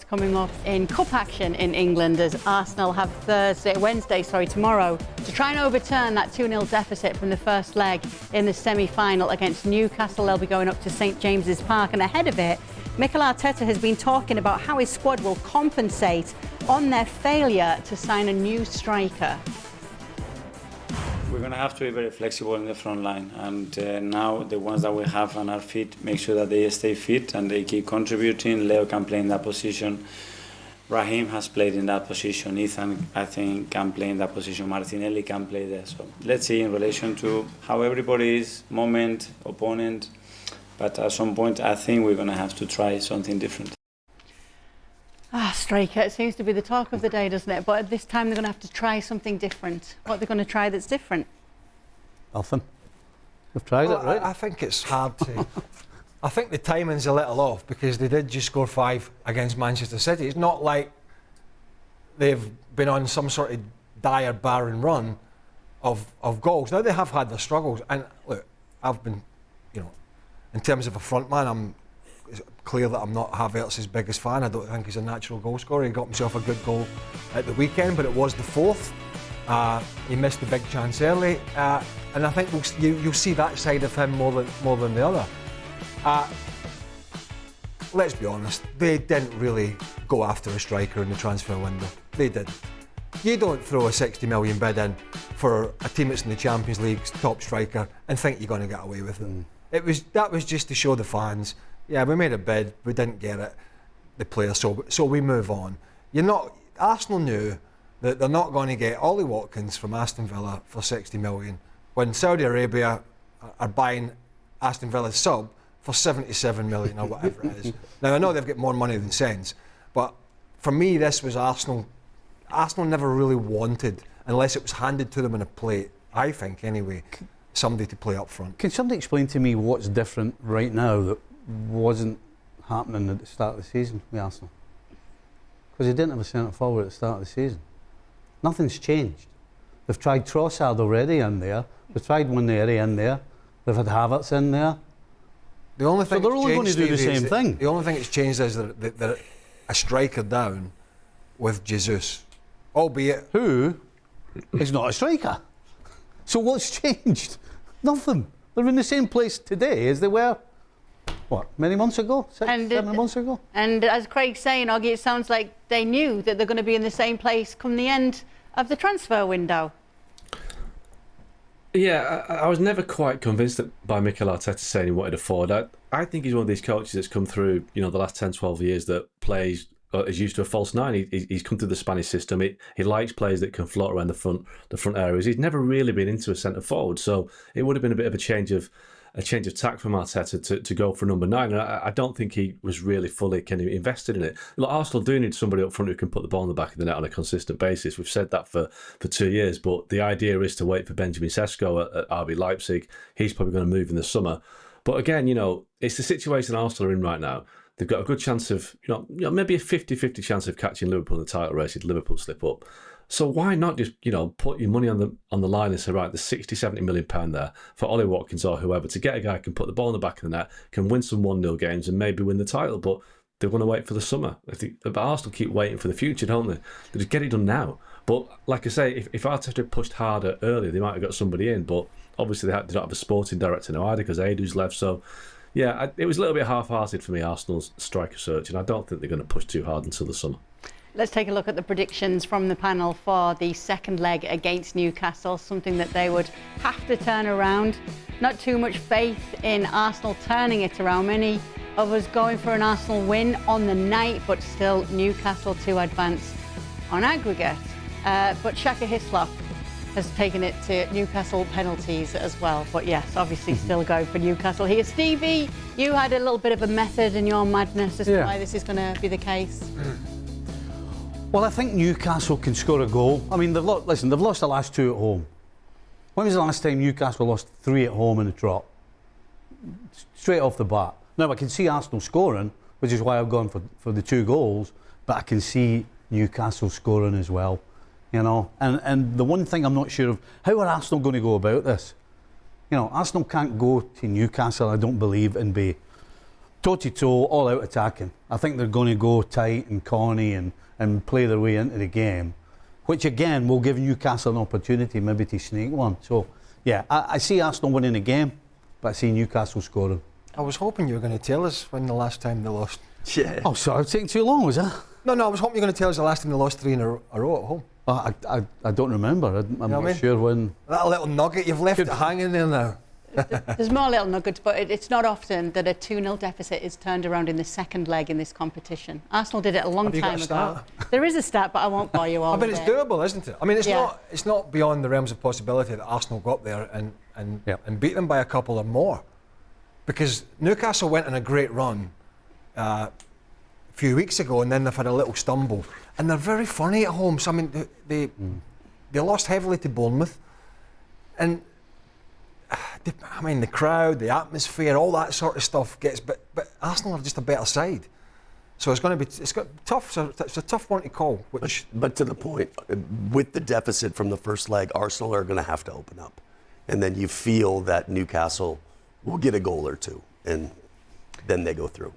coming up in cup action in England as Arsenal have Wednesday, tomorrow, to try and overturn that 2-0 deficit from the first leg in the semi-final against Newcastle. They'll be going up to St James's Park, and ahead of it, Mikel Arteta has been talking about how his squad will compensate on their failure to sign a new striker. We're going to have to be very flexible in the front line, and now the ones that we have on our feet, make sure that they stay fit and they keep contributing. Leo can play in that position. Raheem has played in that position. Ethan, I think, can play in that position. Martinelli can play there. So let's see in relation to how everybody is, moment, opponent. But at some point, I think we're going to have to try something different. Striker, it seems to be the talk of the day, doesn't it? But at this time, they're going to have to try something different. What are they going to try that's different? Nothing. They've tried it, right? I think it's hard to... I think the timing's a little off because they did just score 5 against Manchester City. It's not like they've been on some sort of dire, barren run of goals. Now, they have had their struggles. And, look, I've been, in terms of a front man, it's clear that I'm not Havertz's biggest fan. I don't think he's a natural goal scorer. He got himself a good goal at the weekend, but it was the 4th. He missed the big chance early, and I think you'll see that side of him more than the other. Let's be honest, they didn't really go after a striker in the transfer window. They did. You don't throw a 60 million bid in for a team that's in the Champions League's top striker and think you're going to get away with it. That was just to show the fans. Yeah, we made a bid, we didn't get it, the player, so we move on. Arsenal knew that they're not going to get Ollie Watkins from Aston Villa for 60 million when Saudi Arabia are buying Aston Villa's sub for 77 million or whatever it is. Now, I know they've got more money than sense, but for me, this was Arsenal. Arsenal never really wanted, unless it was handed to them in a plate, I think anyway, somebody to play up front. Can somebody explain to me what's different right now that wasn't happening at the start of the season with Arsenal? Because they didn't have a centre forward at the start of the season. Nothing's changed. They've tried Trossard already in there. They've tried Muneri in there. They've had Havertz in there. The only thing so they're only going to do the same thing. The only thing that's changed is that they're a striker down with Jesus, albeit who is not a striker. So what's changed? Nothing. They're in the same place today as they were. What, many months ago? 7 months ago? And as Craig's saying, Oggy, it sounds like they knew that they're going to be in the same place come the end of the transfer window. Yeah, I was never quite convinced by Mikel Arteta saying he wanted a forward. I think he's one of these coaches that's come through, the last 10, 12 years that plays, is used to a false nine. He's come through the Spanish system. He likes players that can float around the front areas. He's never really been into a centre forward, so it would have been a bit of a change of tack from Arteta to go for number 9. And I don't think he was really fully kind of invested in it. Look, Arsenal do need somebody up front who can put the ball in the back of the net on a consistent basis. We've said that for 2 years, but the idea is to wait for Benjamin Sesko at RB Leipzig. He's probably going to move in the summer. But again, it's the situation Arsenal are in right now. They've got a good chance of, maybe a 50-50 chance of catching Liverpool in the title race if Liverpool slip up. So why not just, put your money on the line and say, right, there's 60-70 million pound there for Ollie Watkins or whoever to get a guy who can put the ball in the back of the net, can win some 1-0 games and maybe win the title. But they want to wait for the summer. But Arsenal keep waiting for the future, don't they? They just get it done now. But like I say, if Arteta had pushed harder earlier, they might have got somebody in. But obviously they don't have a sporting director now either because Edu's left. So yeah, it was a little bit half-hearted for me, Arsenal's striker search, and I don't think they're going to push too hard until the summer. Let's take a look at the predictions from the panel for the second leg against Newcastle, something that they would have to turn around. Not too much faith in Arsenal turning it around. Many of us going for an Arsenal win on the night, but still Newcastle to advance on aggregate. But Shaka Hislop has taken it to Newcastle penalties as well. But yes, obviously still going for Newcastle here. Stevie, you had a little bit of a method in your madness as to why this is going to be the case. Well, I think Newcastle can score a goal. I mean, they've lost the last 2 at home. When was the last time Newcastle lost 3 at home in a trot? Straight off the bat. Now, I can see Arsenal scoring, which is why I've gone for the 2 goals, but I can see Newcastle scoring as well. And the one thing I'm not sure of, how are Arsenal going to go about this? Arsenal can't go to Newcastle, I don't believe, and be toe-to-toe, all-out attacking. I think they're going to go tight and corny and play their way into the game, which again will give Newcastle an opportunity maybe to sneak one. So, yeah, I see Arsenal winning the game, but I see Newcastle scoring. I was hoping you were going to tell us when the last time they lost. Yeah. Oh, sorry, it's taking too long, was that? No, I was hoping you were going to tell us the last time they lost 3 in a row at home. I don't remember. I'm not sure when. That little nugget, you've left it hanging there now. There's more little nuggets, but it's not often that a 2-0 deficit is turned around in the second leg in this competition. Arsenal did it a long Have you got time a ago. stat? There is a stat, but I won't bore you all. I mean, it's doable, isn't it? I mean, it's not beyond the realms of possibility that Arsenal got there and beat them by a couple or more. Because Newcastle went on a great run a few weeks ago, and then they've had a little stumble. And they're very funny at home. So I mean, they lost heavily to Bournemouth, and I mean the crowd, the atmosphere, all that sort of stuff gets. But Arsenal are just a better side, so it's going to be tough. So it's a tough one to call. But to the point, with the deficit from the first leg, Arsenal are going to have to open up, and then you feel that Newcastle will get a goal or two, and then they go through.